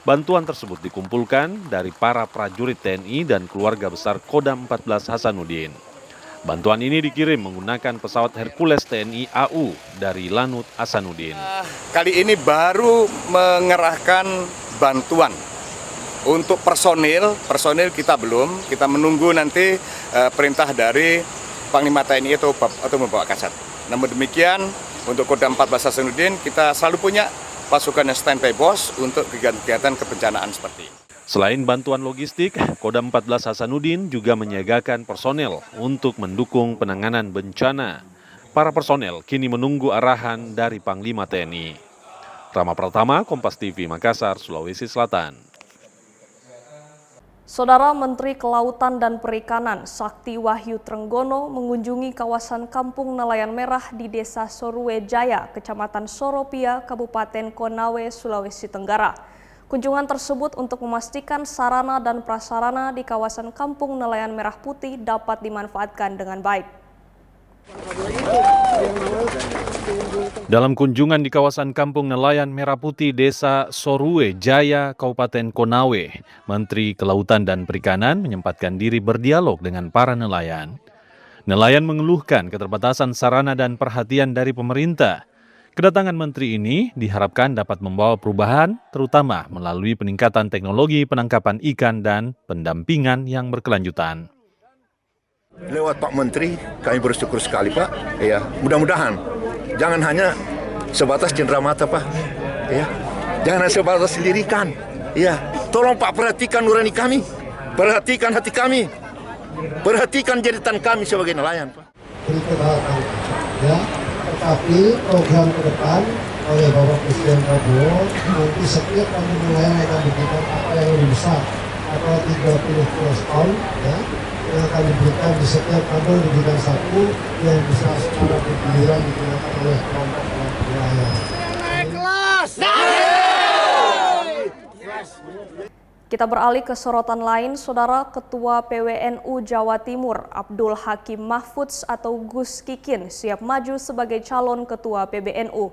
Bantuan tersebut dikumpulkan dari para prajurit TNI dan keluarga besar Kodam 14 Hasanuddin. Bantuan ini dikirim menggunakan pesawat Hercules TNI AU dari Lanut Hasanuddin. Kali ini baru mengerahkan bantuan. Untuk personil kita belum, kita menunggu nanti perintah dari Panglima TNI atau Bapak Kasat. Namun demikian, untuk Kodam 14 Hasanuddin kita selalu punya pasukan yang standby bos untuk kegiatan kebencanaan seperti ini. Selain bantuan logistik, Kodam 14 Hasanuddin juga menyiagakan personel untuk mendukung penanganan bencana. Para personel kini menunggu arahan dari Panglima TNI. Rama Pratama, Kompas TV, Makassar, Sulawesi Selatan. Saudara, Menteri Kelautan dan Perikanan Sakti Wahyu Trenggono mengunjungi kawasan Kampung Nelayan Merah di Desa Sorue Jaya, Kecamatan Soropia, Kabupaten Konawe, Sulawesi Tenggara. Kunjungan tersebut untuk memastikan sarana dan prasarana di kawasan Kampung Nelayan Merah Putih dapat dimanfaatkan dengan baik. Dalam kunjungan di kawasan Kampung Nelayan Merah Putih Desa Sorue Jaya, Kabupaten Konawe, Menteri Kelautan dan Perikanan menyempatkan diri berdialog dengan para nelayan. Nelayan mengeluhkan keterbatasan sarana dan perhatian dari pemerintah. Kedatangan menteri ini diharapkan dapat membawa perubahan, terutama melalui peningkatan teknologi penangkapan ikan dan pendampingan yang berkelanjutan. Lewat Pak Menteri, kami bersyukur sekali Pak. Ya, mudah-mudahan jangan hanya sebatas cenderamata Pak. Ya, jangan hanya sebatas lirikan. Ya, tolong Pak perhatikan nurani kami, perhatikan hati kami. Perhatikan jeritan kami sebagai nelayan, Pak. Ya, tetapi program ke depan oleh Bapak Presiden Prabowo, nanti setiap kami nelayan akan diberikan apa yang lebih besar, atau 30 ton, ya, yang akan diberikan di setiap kabel diberikan satu yang bisa secara bergiliran digunakan oleh kelompok nelayan. Kita beralih ke sorotan lain, Saudara. Ketua PWNU Jawa Timur Abdul Hakim Mahfudz atau Gus Kikin siap maju sebagai calon ketua PBNU.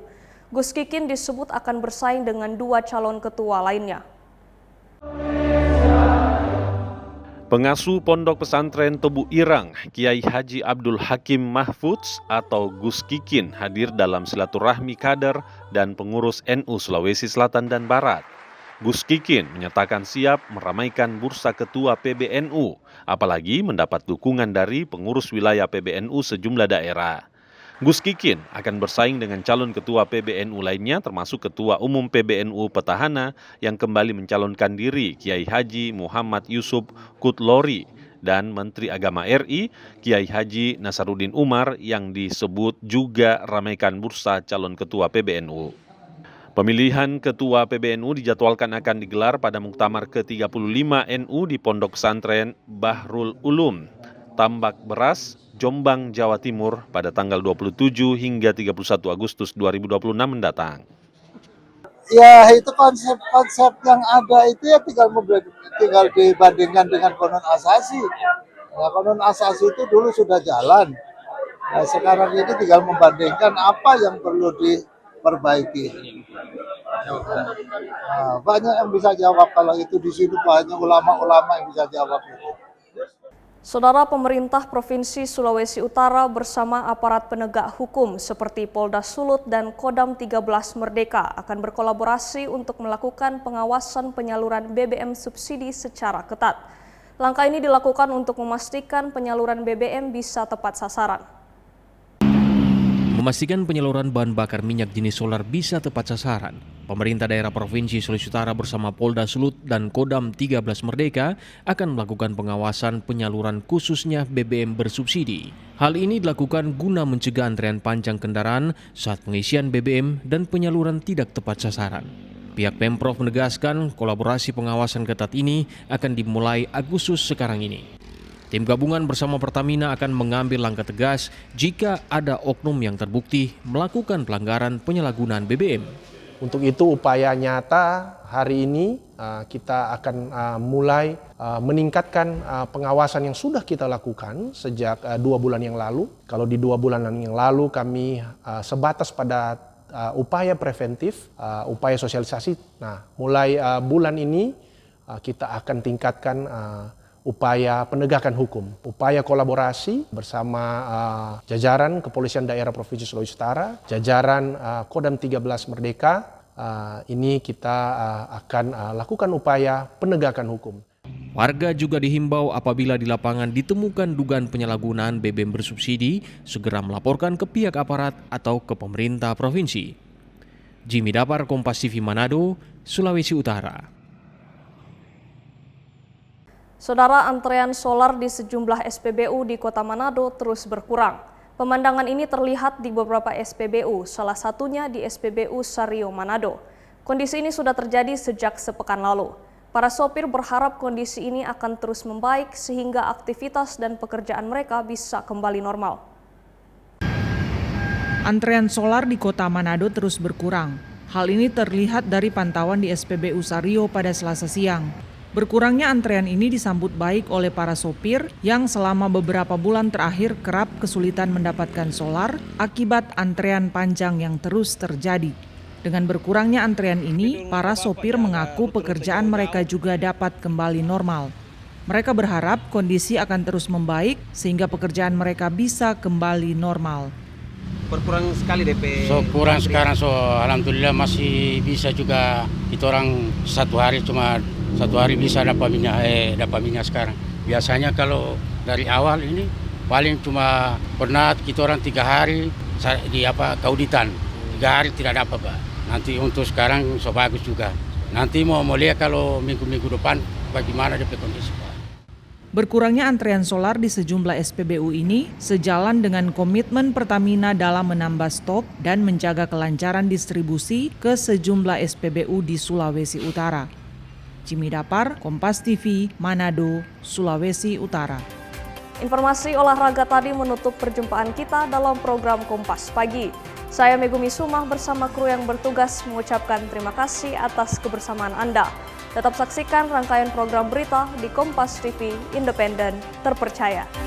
Gus Kikin disebut akan bersaing dengan 2 calon ketua lainnya. Pengasuh Pondok Pesantren Tebu Irang, Kiai Haji Abdul Hakim Mahfudz atau Gus Kikin hadir dalam silaturahmi kader dan pengurus NU Sulawesi Selatan dan Barat. Gus Kikin menyatakan siap meramaikan bursa ketua PBNU, apalagi mendapat dukungan dari pengurus wilayah PBNU sejumlah daerah. Gus Kikin akan bersaing dengan calon ketua PBNU lainnya termasuk Ketua Umum PBNU Petahana yang kembali mencalonkan diri Kiai Haji Muhammad Yusuf Kutlori dan Menteri Agama RI Kiai Haji Nasaruddin Umar yang disebut juga ramaikan bursa calon ketua PBNU. Pemilihan ketua PBNU dijadwalkan akan digelar pada Muktamar ke-35 NU di Pondok Pesantren Bahrul Ulum, Tambak Beras, Jombang, Jawa Timur pada tanggal 27 hingga 31 Agustus 2026 mendatang. Ya, itu konsep-konsep yang ada itu ya tinggal dibandingkan dengan konon asasi. Nah, konon asasi itu dulu sudah jalan. Nah, sekarang ini tinggal membandingkan apa yang perlu diperbaiki. Nah, banyak yang bisa jawab kalau itu di sini, banyak ulama-ulama yang bisa jawab itu. Saudara, pemerintah Provinsi Sulawesi Utara bersama aparat penegak hukum seperti Polda Sulut dan Kodam 13 Merdeka akan berkolaborasi untuk melakukan pengawasan penyaluran BBM subsidi secara ketat. Langkah ini dilakukan untuk memastikan penyaluran BBM bisa tepat sasaran. Memastikan penyaluran bahan bakar minyak jenis solar bisa tepat sasaran, pemerintah daerah Provinsi Sulawesi Utara bersama Polda Sulut dan Kodam 13 Merdeka akan melakukan pengawasan penyaluran khususnya BBM bersubsidi. Hal ini dilakukan guna mencegah antrean panjang kendaraan saat pengisian BBM dan penyaluran tidak tepat sasaran. Pihak Pemprov menegaskan kolaborasi pengawasan ketat ini akan dimulai Agustus sekarang ini. Tim gabungan bersama Pertamina akan mengambil langkah tegas jika ada oknum yang terbukti melakukan pelanggaran penyalahgunaan BBM. Untuk itu upaya nyata hari ini kita akan mulai meningkatkan pengawasan yang sudah kita lakukan sejak 2 bulan yang lalu. Kalau di 2 bulan yang lalu kami sebatas pada upaya preventif, upaya sosialisasi. Nah, mulai bulan ini kita akan tingkatkan upaya penegakan hukum, upaya kolaborasi bersama jajaran Kepolisian Daerah Provinsi Sulawesi Utara, jajaran Kodam 13 Merdeka, ini kita akan lakukan upaya penegakan hukum. Warga juga dihimbau apabila di lapangan ditemukan dugaan penyalahgunaan BBM bersubsidi, segera melaporkan ke pihak aparat atau ke pemerintah provinsi. Jimmy Dapar, Kompas TV Manado, Sulawesi Utara. Saudara, antrean solar di sejumlah SPBU di Kota Manado terus berkurang. Pemandangan ini terlihat di beberapa SPBU, salah satunya di SPBU Sario Manado. Kondisi ini sudah terjadi sejak sepekan lalu. Para sopir berharap kondisi ini akan terus membaik sehingga aktivitas dan pekerjaan mereka bisa kembali normal. Antrean solar di Kota Manado terus berkurang. Hal ini terlihat dari pantauan di SPBU Sario pada Selasa siang. Berkurangnya antrean ini disambut baik oleh para sopir yang selama beberapa bulan terakhir kerap kesulitan mendapatkan solar akibat antrean panjang yang terus terjadi. Dengan berkurangnya antrean ini, para sopir mengaku pekerjaan mereka juga dapat kembali normal. Mereka berharap kondisi akan terus membaik sehingga pekerjaan mereka bisa kembali normal. Berkurang sekali DP. Kurang sekarang, alhamdulillah masih bisa juga. Kita orang satu hari bisa dapat minyak sekarang. Biasanya kalau dari awal ini paling cuma pernah kita orang 3 hari di kauditan. 3 hari tidak dapat, Pak. Nanti untuk sekarang so bagus juga. Nanti mau lihat kalau minggu-minggu depan bagaimana DP kondisi, Pak. Berkurangnya antrean solar di sejumlah SPBU ini sejalan dengan komitmen Pertamina dalam menambah stok dan menjaga kelancaran distribusi ke sejumlah SPBU di Sulawesi Utara. Jimmy Dapar, Kompas TV, Manado, Sulawesi Utara. Informasi olahraga tadi menutup perjumpaan kita dalam program Kompas Pagi. Saya Megumi Sumah bersama kru yang bertugas mengucapkan terima kasih atas kebersamaan Anda. Tetap saksikan rangkaian program berita di Kompas TV, independen, terpercaya.